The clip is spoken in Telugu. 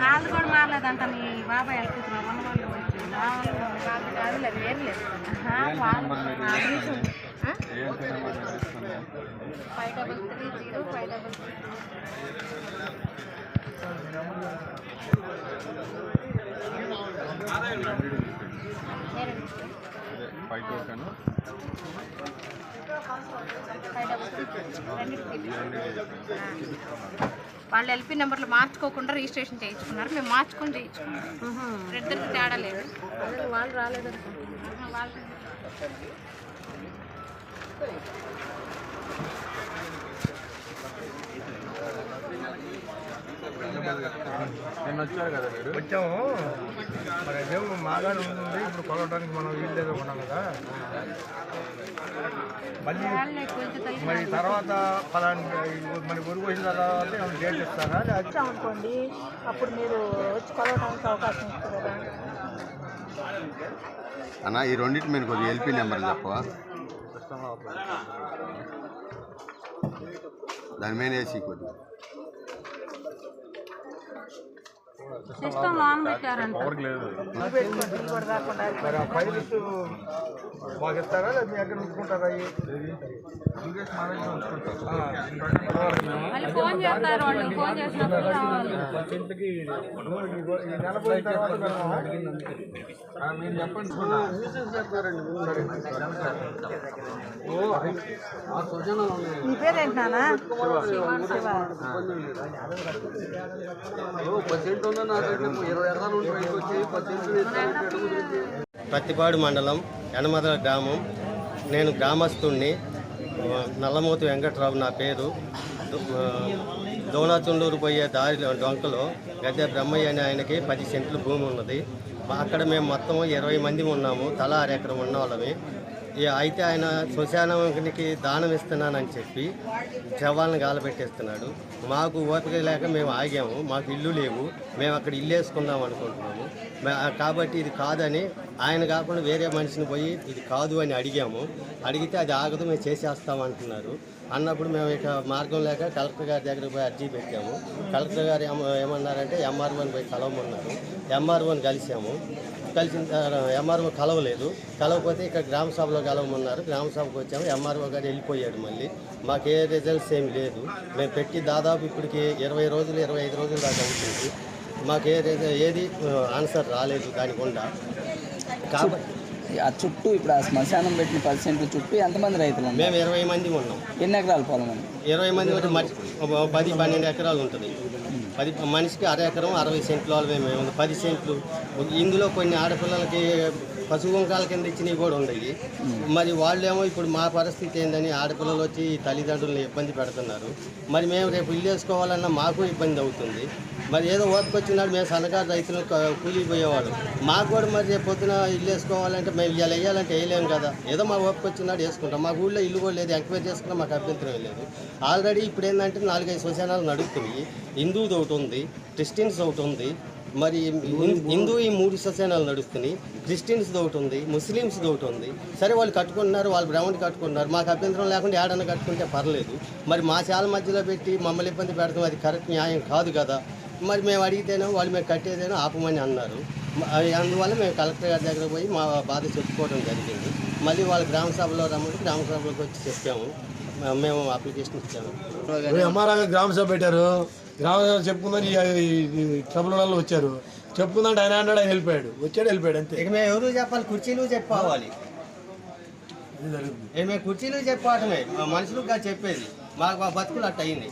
వాళ్ళు కూడా మారలేదంట. మీ బాబాయ్ వెళ్ళిపోతున్నారు మన వాళ్ళు వచ్చి కాదులే వేరు లేదు. వాళ్ళు 5330 5330. వాళ్ళు ఎల్పీ నెంబర్లు మార్చుకోకుండా రిజిస్ట్రేషన్ చేయించుకున్నారు. మేము మార్చుకొని చేయించుకున్నాం. ఇద్దరికి తేడా లేదు. వాళ్ళు రాలేదు వాళ్ళు వచ్చారు కదా మీరు వచ్చాము. మరి అదేమో మాగానే ఉంది. ఇప్పుడు కొలవడానికి మనం వీలు లేదు ఉన్నాం కదా. మళ్ళీ మరి తర్వాత మరి గురువు వచ్చిన తర్వాత డేట్ ఇస్తారా? అనుకోండి, అప్పుడు మీరు వచ్చి కొలవడానికి అవకాశం ఇస్తారు కదా అన్న. ఈ రెండింటి మీరు కొద్దిగా ఎల్పీ నెంబర్ చెప్పవా? దాని మీద వేసి కొద్దిగా సిస్టమ్ ఆన్ పెట్టారంట. మరి ఆ ఫైల్స్ మాకు ఇస్తారా లేదా మీ దగ్గర ఉంచుకుంటారా? మళ్ళీ ఫోన్ చేస్తారు. వాళ్ళు ఫోన్ చేసినప్పుడు నెలపోయిన తర్వాత మీరు చెప్పండి. మీ పేరేంటనా? పత్తిపాడు మండలం యనమదల గ్రామం. నేను గ్రామస్తుణ్ణి. నల్లమూతి వెంకట్రావు నా పేరు. దోనాచుండూరు పోయే దారి డొంకలో గద్దె బ్రహ్మయ్య అనే ఆయనకి 10 సెంట్లు భూమి ఉన్నది. అక్కడ మేము మొత్తం 20 మంది ఉన్నాము. తలా 6 ఎకరం ఉన్న వాళ్ళమే. అయితే ఆయన శ్మశానానికి దానం ఇస్తున్నానని చెప్పి శవాలను గాలబెట్టేస్తున్నాడు. మాకు ఓపిక లేక మేము ఆగాము. మాకు ఇల్లు లేవు. మేము అక్కడ ఇల్లు వేసుకుందాం అనుకుంటున్నాము. కాబట్టి ఇది కాదని ఆయన కాకుండా వేరే మనిషిని పోయి ఇది కాదు అని అడిగాము. అడిగితే అది ఆగదు, మేము చేసేస్తామంటున్నారు. అన్నప్పుడు మేము ఇక మార్గం లేక కలెక్టర్ గారి దగ్గరికి పోయి అర్జీ పెట్టాము. కలెక్టర్ గారు ఏమన్నారంటే ఎంఆర్ఓని పోయి కలవమన్నారు. ఎంఆర్ఓని కలిసాము. కలిసిన ఎంఆర్ఓ కలవలేదు. కలవకపోతే ఇక్కడ గ్రామ సభలో కలవమన్నారు. గ్రామ సభకు వచ్చాము. ఎంఆర్ఓ గారు వెళ్ళిపోయాడు. మళ్ళీ మాకు ఏ రిజల్ట్స్ ఏమి లేదు. మేము పెట్టి దాదాపు ఇప్పటికి 20 రోజులు 25 రోజులు దాకా అవుతుంది. మాకు ఏది ఆన్సర్ రాలేదు దానికుండా. కాబట్టి ఆ చుట్టూ ఇప్పుడు ఆ శ్మశానం పెట్టిన 10 సెంట్ల చుట్టూ ఎంతమంది రైతులు? మేము 20 మంది ఉన్నాం. ఎన్ని ఎకరాలు పొలం అండి? 20 మంది 10-12 ఎకరాలు ఉంటుంది. 10 మనిషికి 1/2 ఎకరం 60 సెంట్లు వాళ్ళమే మేము 10 సెంట్లు. ఇందులో కొన్ని ఆడపిల్లలకి పశు కుంకాల కింద ఇచ్చినవి కూడా ఉన్నాయి. మరి వాళ్ళేమో ఇప్పుడు మా పరిస్థితి ఏందని ఆడపిల్లలు వచ్చి తల్లిదండ్రులను ఇబ్బంది పెడుతున్నారు. మరి మేము రేపు ఇల్లు వేసుకోవాలన్నా మాకు ఇబ్బంది అవుతుంది. మరి ఏదో ఓపికొచ్చినాడు మేము సన్నకారు రైతులు కూలిపోయేవాడు. మాకు కూడా మరి రేపు పొద్దున ఇల్లు వేసుకోవాలంటే మేము ఇలా వేయాలంటే వేయలేము కదా. ఏదో మా ఓపికొచ్చినాడు వేసుకుంటాం. మా ఊళ్ళో ఇల్లు కూడా లేదు. ఎంక్వైరీ చేసుకున్నా మాకు అభ్యంతరం లేదు. ఆల్రెడీ ఇప్పుడు ఏంటంటే 4-5 శ్మశానాలు నడుస్తున్నాయి. హిందూది ఒకటి ఉంది, క్రిస్టియన్స్ ఒకటి ఉంది. మరి హిందూ ఈ 3 శ్మశానాలు నడుస్తున్నాయి. క్రిస్టియన్స్ది ఒకటి ఉంది, ముస్లిమ్స్ది ఒకటి ఉంది. సరే వాళ్ళు కట్టుకుంటున్నారు, వాళ్ళు బ్రాహ్మణులు కట్టుకుంటున్నారు. మాకు అభ్యంతరం లేకుండా ఏడన్నా కట్టుకుంటే పర్లేదు. మరి మా చాలా మధ్యలో పెట్టి మమ్మల్ని ఇబ్బంది పెడతాం, అది కరెక్ట్ న్యాయం కాదు కదా. మరి మేము అడిగితేనో వాళ్ళు మేము కట్టేదేనో ఆపమని అన్నారు. అందువల్ల మేము కలెక్టర్ గారి దగ్గర పోయి మా బాధ చెప్పుకోవడం జరిగింది. మళ్ళీ వాళ్ళు గ్రామ సభలో రమ్మంటే గ్రామ సభలోకి వచ్చి చెప్పాము. మేము అప్లికేషన్ ఇచ్చాము. ఎంఆర్ఆర్ గ్రామ సభ పెట్టారు. గ్రామ సభ చెప్పుకుందని ట్రిబ్యునల్ వచ్చారు. చెప్పుకుందంటే ఆయన అన్నాడు, ఆయన వెళ్ళిపోయాడు అంతే. ఇక మేము ఎవరు చెప్పాలి? కుర్చీలు చెప్పుకోవాలి. మేము కుర్చీలు చెప్పటమే మనుషులుగా చెప్పేది. మాకు బతుకులు అట్ట అయింది.